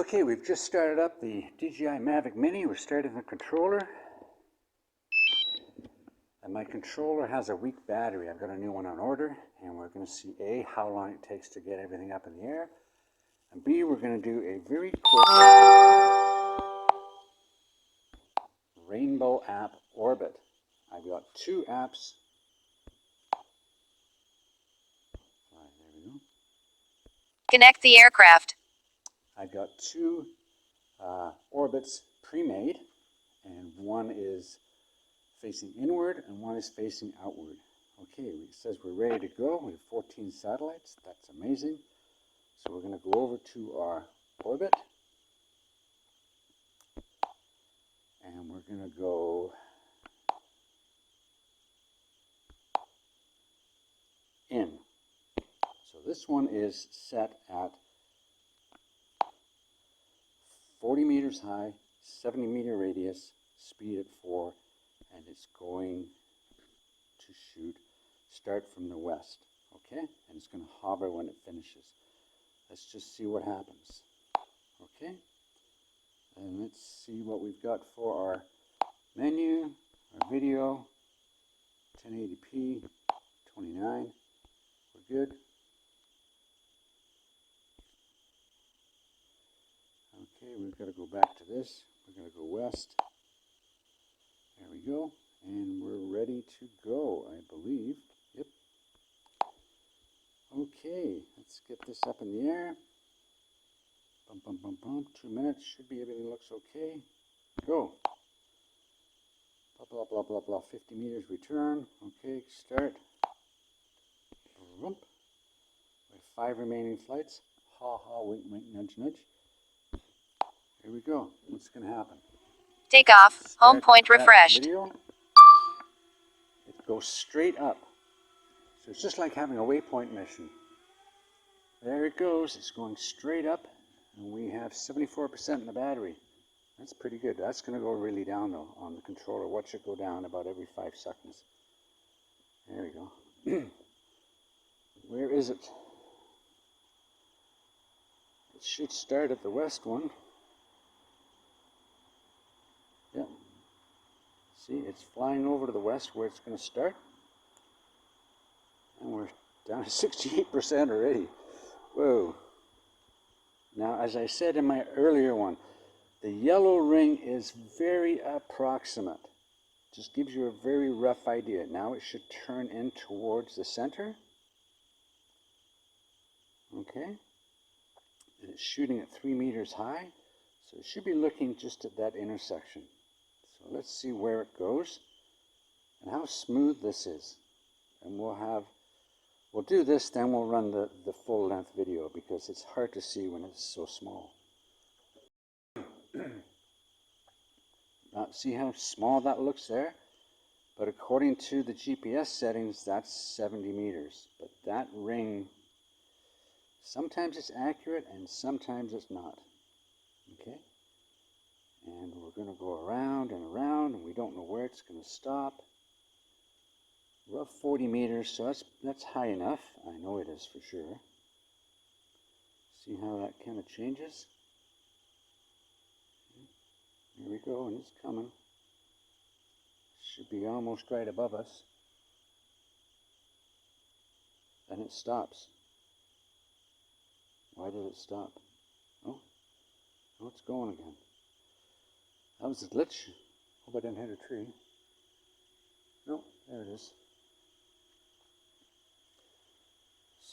Okay, we've just started up the DJI Mavic Mini. We're starting the controller. And my controller has a weak battery. I've got a new one on order. And we're going to see A, how long it takes to get everything up in the air. And B, we're going to do a very quick rainbow app orbit. I've got two apps. Right, there we go. Connect the aircraft. I've got two orbits pre-made, and one is facing inward and one is facing outward. Okay, it says we're ready to go. We have 14 satellites. That's amazing. So we're going to go over to our orbit, and we're going to go in. So this one is set at 40 meters high, 70 meter radius, speed at 4, and it's going to start from the west, okay? And it's going to hover when it finishes. Let's just see what happens, okay? And let's see what we've got for our menu, our video, 1080p, 29, we're good. Okay, we've got to go back to this. We're going to go west. There we go. And we're ready to go, I believe. Yep. Okay, let's get this up in the air. Bum, bum, bum, bum. 2 minutes. Should be everything looks okay. Go. Blah, blah, blah, blah, blah. 50 meters return. Okay, start. Bump. We have 5 remaining flights. Ha ha, wink, wink, nudge, nudge. Here we go. What's going to happen? Take off. Home point refreshed. Video. It goes straight up. So it's just like having a waypoint mission. There it goes. It's going straight up. And we have 74% in the battery. That's pretty good. That's going to go really down though on the controller. Watch it go down about every 5 seconds. There we go. Where is it? It should start at the west one. Yep. See, it's flying over to the west where it's going to start. And we're down to 68% already. Whoa. Now, as I said in my earlier one, the yellow ring is very approximate. Just gives you a very rough idea. Now it should turn in towards the center. Okay. And it's shooting at 3 meters high. So it should be looking just at that intersection. So let's see where it goes and how smooth this is. And we'll do this, then we'll run the full length video because it's hard to see when it's so small. Now, see how small that looks there? But according to the GPS settings, that's 70 meters. But that ring, sometimes it's accurate and sometimes it's not. Okay? And we're going to go around and around, and we don't know where it's going to stop. We're up 40 meters, so that's high enough. I know it is for sure. See how that kind of changes? Here we go, and it's coming. Should be almost right above us. Then it stops. Why did it stop? Oh, it's going again. That was a glitch. Hope I didn't hit a tree. No, there it is.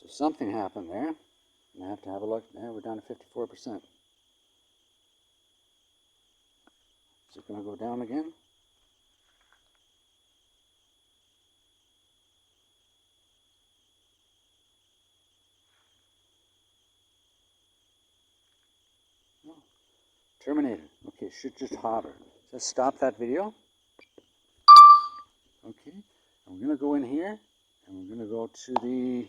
So something happened there. And I have to have a look. Now we're down to 54%. Is it going to go down again? No. Terminated. Okay, should just hover. Let's stop that video. Okay, and we're going to go in here, and we're going to go to the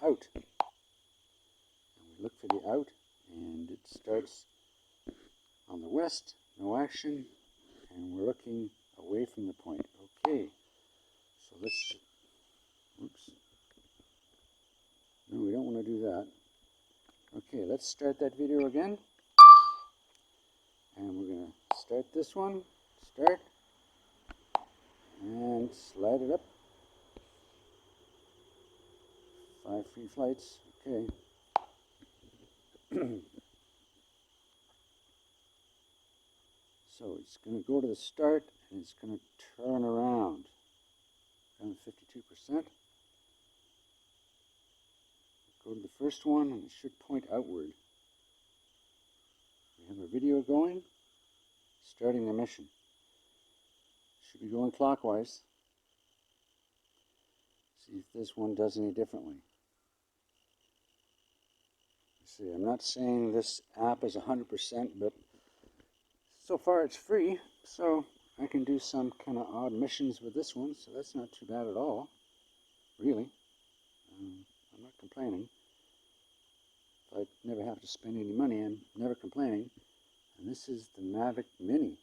out. And we look for the out, and it starts on the west, no action, and we're looking away from the point. Okay, so let's, oops, no, we don't want to do that. Okay, let's start that video again. this one, start, and slide it up. 5 free flights, okay. So it's going to go to the start and it's going to turn around. Down 52%. Go to the first one and it should point outward. We have a video going, starting the mission. Should be going clockwise. See if this one does any differently. See, I'm not saying this app is 100%, but so far it's free, so I can do some kind of odd missions with this one, so that's not too bad at all, really. I'm not complaining. If I never have to spend any money, I'm never complaining. And this is the Mavic Mini.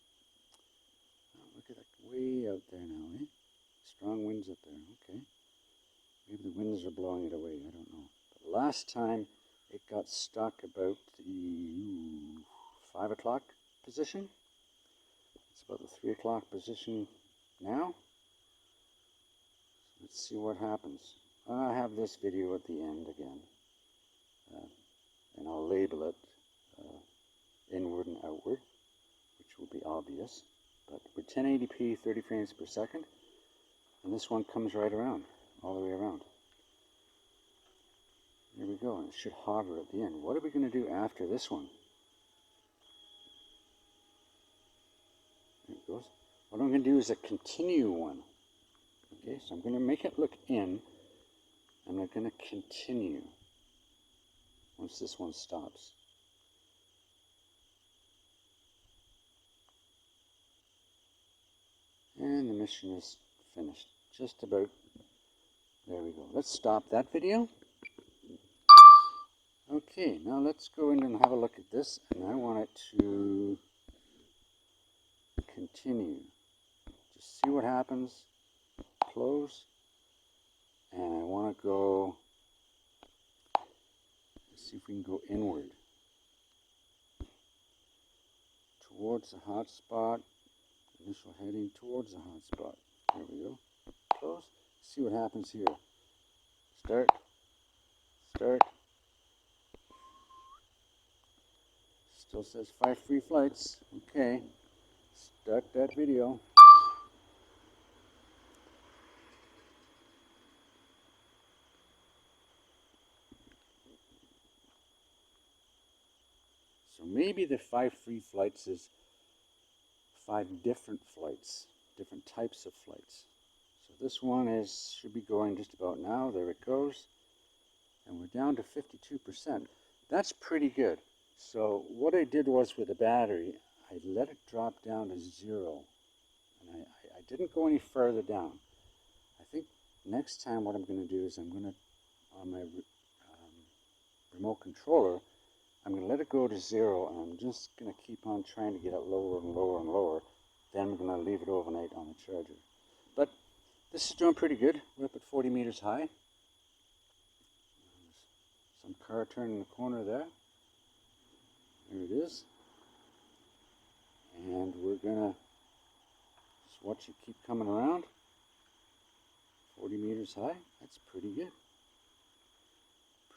Oh, look at that, way out there now, eh? Strong winds up there, okay. Maybe the winds are blowing it away, I don't know. But last time it got stuck about the 5 o'clock position. It's about the 3 o'clock position now. So let's see what happens. I have this video at the end again. And I'll label it inward and outward, which will be obvious. But with 1080p, 30 frames per second, and this one comes right around, all the way around. There we go, and it should hover at the end. What are we going to do after this one? There it goes. What I'm going to do is a continue one. Okay, so I'm going to make it look in, and I'm going to continue once this one stops. And the mission is finished. Just about. There we go. Let's stop that video. Okay, now let's go in and have a look at this, and I want it to continue. Just see what happens. Close. And I want to go, let's see if we can go inward. Towards the hot spot. Initial heading towards the hot spot. There we go. Close. See what happens here. Start. Start. Still says 5 free flights. Okay. Start that video. So maybe the 5 free flights is 5 different flights, different types of flights. So this one should be going just about now. There it goes. And we're down to 52%. That's pretty good. So what I did was with the battery, I let it drop down to 0. And I didn't go any further down. I think next time what I'm going to do is I'm going to, on my remote controller, I'm going to let it go to 0, and I'm just going to keep on trying to get it lower and lower and lower. Then I'm going to leave it overnight on the charger. But this is doing pretty good. We're up at 40 meters high. Some car turning the corner there. There it is. And we're going to just watch it keep coming around. 40 meters high. That's pretty good.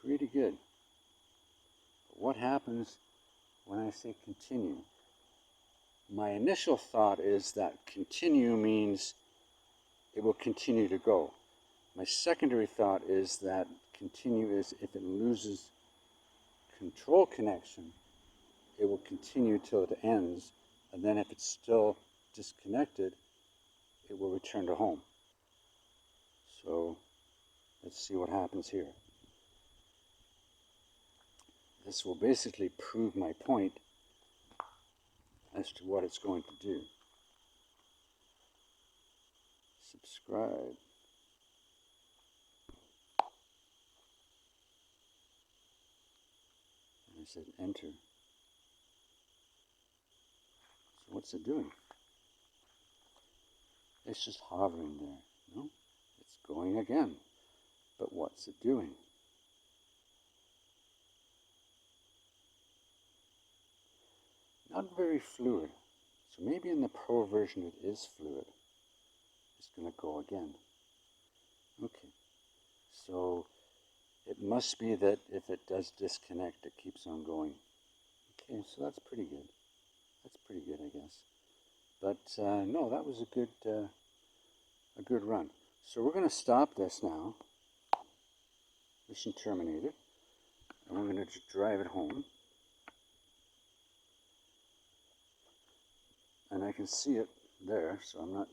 Pretty good. What happens when I say continue? My initial thought is that continue means it will continue to go. My secondary thought is that continue is if it loses control connection, it will continue till it ends, and then if it's still disconnected, it will return to home. So let's see what happens here. This will basically prove my point as to what it's going to do. Subscribe. And I said enter. So what's it doing? It's just hovering there. No? It's going again. But what's it doing? Not very fluid. So maybe in the Pro version it is fluid. It's going to go again. Okay, so it must be that if it does disconnect, it keeps on going. Okay, so that's pretty good. That's pretty good, I guess. But no, that was a good run. So we're going to stop this now. Mission terminated. And we're going to drive it home. And I can see it there, so I'm not...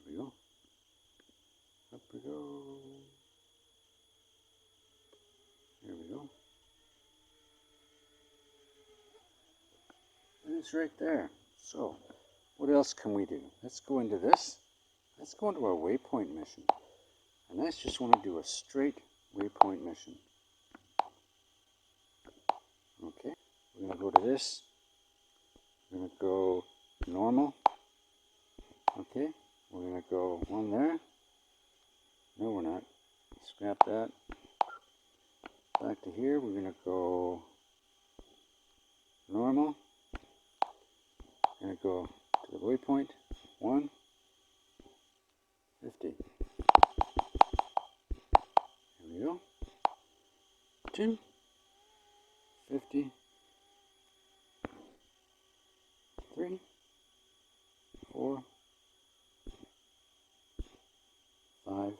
Here we go. Up we go. Here we go. And it's right there. So, what else can we do? Let's go into this. Let's go into our waypoint mission. And I just want to do a straight waypoint mission. Okay, we're going to go to this. We're going to go normal. Okay, we're going to go one there. No, we're not. Scrap that. Back to here, we're going to go normal. We're going to go to the waypoint. 1, 50. Here we go. 2, 50. 3, 4, 5.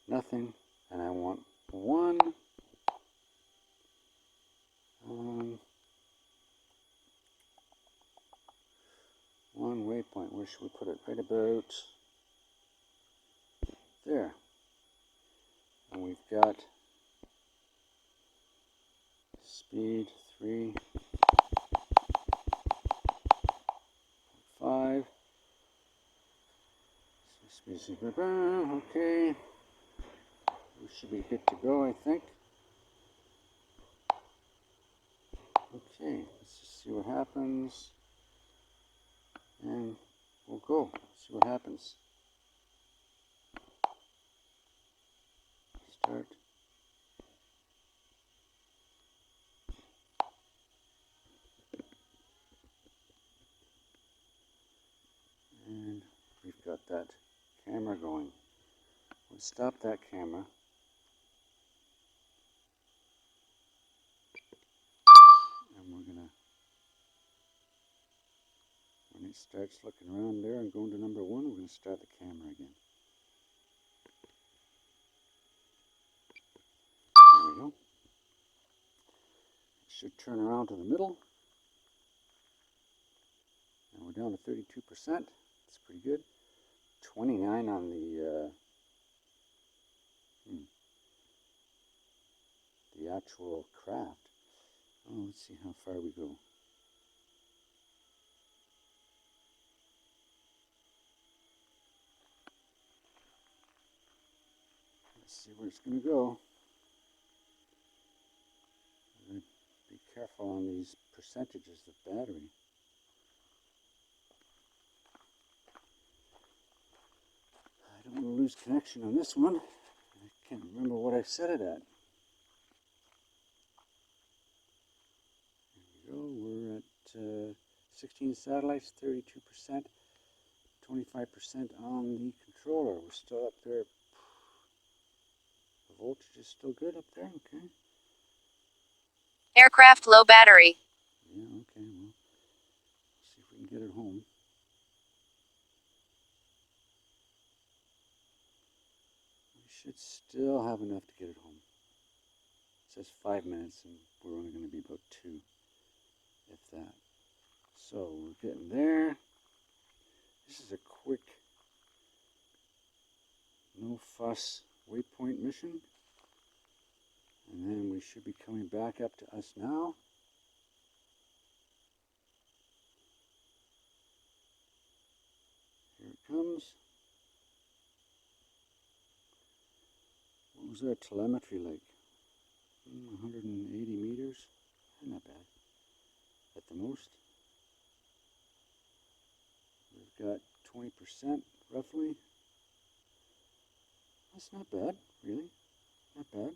Nothing. And I want 1. One waypoint. Where should we put it? Right about there. And we've got speed 3, 5. Okay. We should be good to go, I think. Okay, let's just see what happens. And we'll go. See what happens. Start. And we've got that camera going. We'll stop that camera. And we're gonna, when it starts looking around there and going to number 1, we're gonna start the camera again. There we go. It should turn around to the middle. And we're down to 32%. That's pretty good. 29 on the actual craft. Oh, let's see how far we go. Let's see where it's going to go. Be careful on these percentages of battery. I don't want to lose connection on this one. I can't remember what I set it at. There we go. We're at 16 satellites, 32%, 25% on the controller. We're still up there. The voltage is still good up there. Okay. Aircraft low battery. Yeah, okay. Well, see if we can get it home. We should still have enough to get it home. It says 5 minutes, and we're only going to be about 2, if that. So we're getting there. This is a quick, no fuss waypoint mission. And then we should be coming back up to us now. Here it comes. What was our telemetry like? 180 meters? Not bad. At the most. We've got 20% roughly. That's not bad, really. Not bad.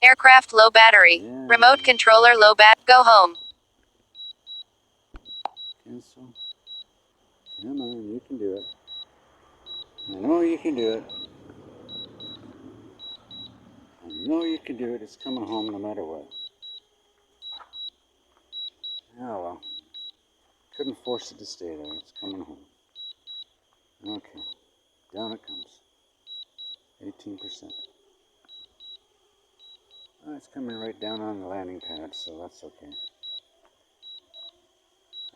Aircraft low battery. Yeah. Remote controller low bat. Go home. Cancel. Come on, you can do it. I know you can do it. I know you can do it. It's coming home no matter what. Oh well. Couldn't force it to stay there. It's coming home. Okay. Down it comes. 18%. Oh, it's coming right down on the landing pad, so that's okay.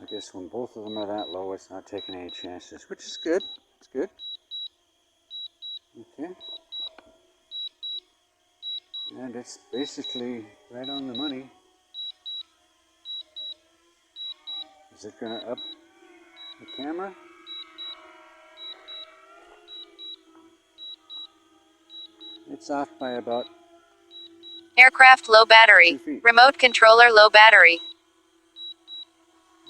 I guess when both of them are that low, it's not taking any chances, which is good. It's good. Okay. And it's basically right on the money. Is it going to up the camera? It's off by about Aircraft low 2 battery. feet. Remote controller low battery.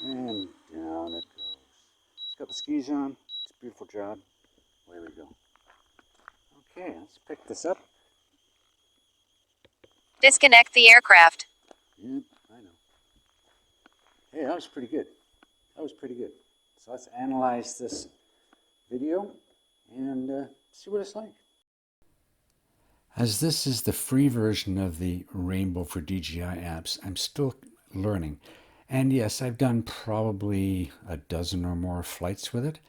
And down it goes. It's got the skis on. It's a beautiful job. Away we go. Okay, let's pick this up. Disconnect the aircraft. Yep, I know. Hey, that was pretty good. That was pretty good. So let's analyze this video and see what it's like. As this is the free version of the Rainbow for DJI apps, I'm still learning. And yes, I've done probably a dozen or more flights with it.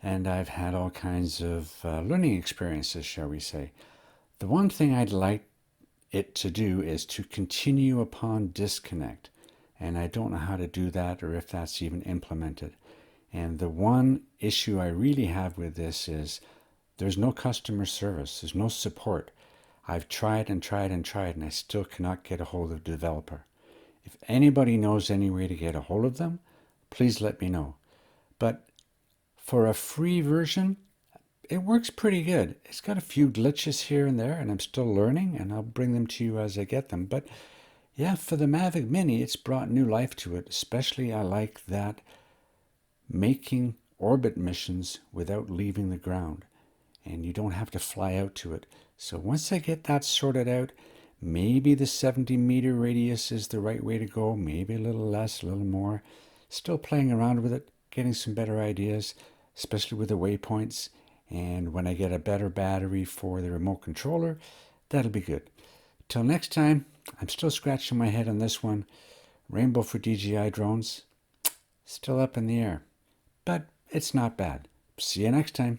And I've had all kinds of learning experiences, shall we say. The one thing I'd like it to do is to continue upon disconnect. And I don't know how to do that or if that's even implemented. And the one issue I really have with this is there's no customer service. There's no support. I've tried and tried and tried, and I still cannot get a hold of the developer. If anybody knows any way to get a hold of them, please let me know. But for a free version, it works pretty good. It's got a few glitches here and there, and I'm still learning, and I'll bring them to you as I get them. But yeah, for the Mavic Mini, it's brought new life to it. Especially I like that making orbit missions without leaving the ground. And you don't have to fly out to it. So once I get that sorted out, maybe the 70-meter radius is the right way to go, maybe a little less, a little more. Still playing around with it, getting some better ideas, especially with the waypoints. And when I get a better battery for the remote controller, that'll be good. Till next time, I'm still scratching my head on this one. Rainbow for DJi Drones, still up in the air. But it's not bad. See you next time.